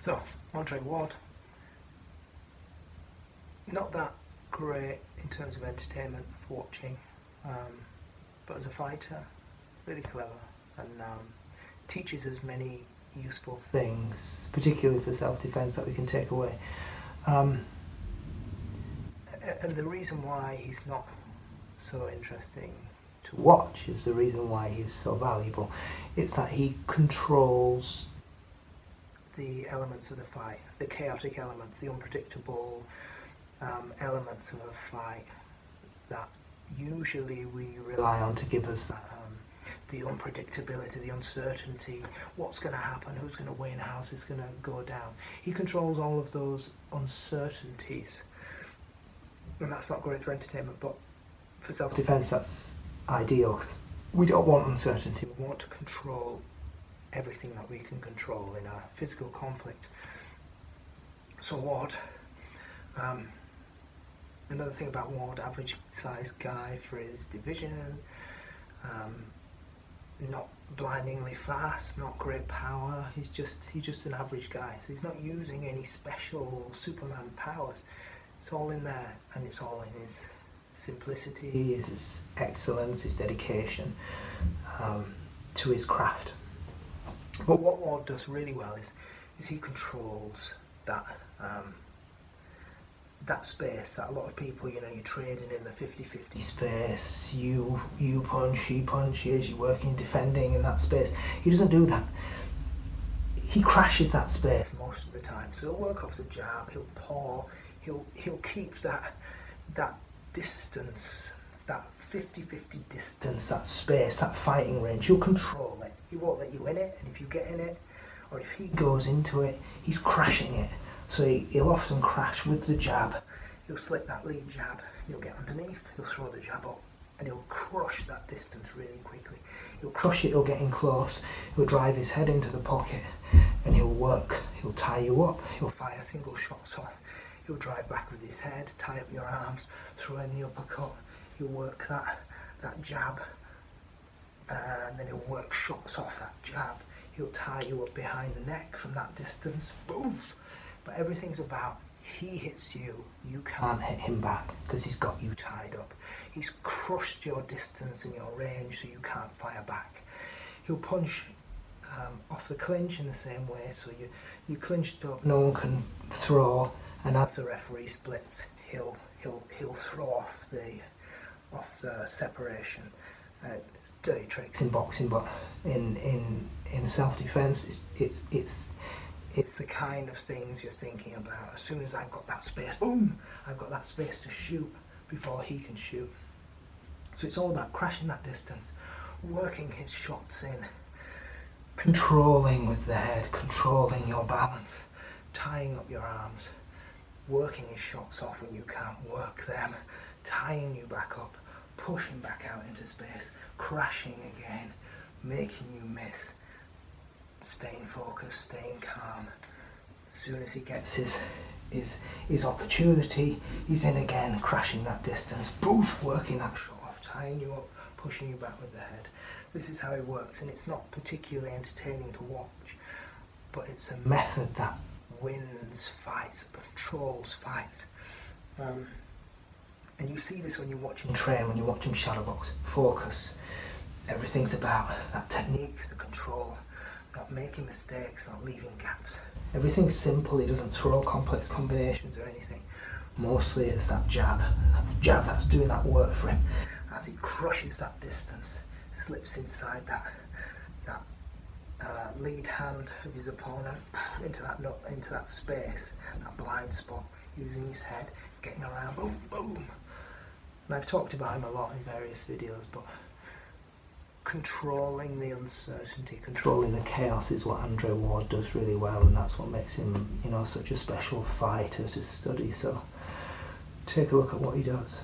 So, Andre Ward, not that great in terms of entertainment for watching, but as a fighter, really clever, and teaches us many useful things, particularly for self-defense, that we can take away. And the reason why he's not so interesting to watch is the reason why he's so valuable. It's that he controls the elements of the fight, the chaotic elements, the unpredictable elements of a fight that usually we rely on to give us that, the unpredictability, the uncertainty, what's going to happen, who's going to win, how's this going to go down. He controls all of those uncertainties, and that's not great for entertainment, but for self-defense that's ideal, because we don't want uncertainty. We want to control everything that we can control in a physical conflict. So Ward, another thing about Ward, average sized guy for his division, not blindingly fast, not great power, he's just an average guy, so he's not using any special Superman powers. It's all in there, and it's all in his simplicity, his excellence, his dedication to his craft. But what Ward does really well is he controls that that space that a lot of people, you know, you're trading in the 50-50 space, you punch, he punches, you're working, defending in that space. He doesn't do that. He crashes that space most of the time. So he'll work off the jab, he'll paw, he'll keep that distance, that 50-50 distance, that space, that fighting range. He'll control it. He won't let you in it, and if you get in it, or if he goes into it, he's crashing it. So he'll often crash with the jab. He'll slip that lead jab, he'll get underneath, he'll throw the jab up, and he'll crush that distance really quickly. He'll crush it, he'll get in close, he'll drive his head into the pocket, and he'll work. He'll tie you up, he'll fire single shots off, he'll drive back with his head, tie up your arms, throw in the uppercut, he'll work that jab, and then he'll work shots off that jab. He'll tie you up behind the neck from that distance, boom! But everything's about, he hits you, you can't hit him back because he's got you tied up. He's crushed your distance and your range so you can't fire back. He'll punch off the clinch in the same way, so you clinched up, no one can throw, and as the referee splits, he'll throw off the separation. Dirty tricks in boxing, but in self-defense, it's the kind of things you're thinking about. As soon as I've got that space, boom, I've got that space to shoot before he can shoot. So it's all about crashing that distance, working his shots in, controlling with the head, controlling your balance, tying up your arms, working his shots off when you can't work them, tying you back up, pushing back out into space, crashing again, making you miss, staying focused, staying calm. As soon as he gets his opportunity, he's in again, crashing that distance, boof, working that shot off, tying you up, pushing you back with the head. This is how it works, and it's not particularly entertaining to watch, but it's a method that wins fights, controls fights. And you see this when you watch him train, when you watch him shadowbox. Focus. Everything's about that technique, the control, not making mistakes, not leaving gaps. Everything's simple, he doesn't throw complex combinations or anything. Mostly it's that jab that's doing that work for him. As he crushes that distance, slips inside that lead hand of his opponent into that space, that blind spot, using his head, getting around, boom, boom. And I've talked about him a lot in various videos, but controlling the uncertainty, controlling the chaos is what Andre Ward does really well, and that's what makes him, you know, such a special fighter to study. So take a look at what he does.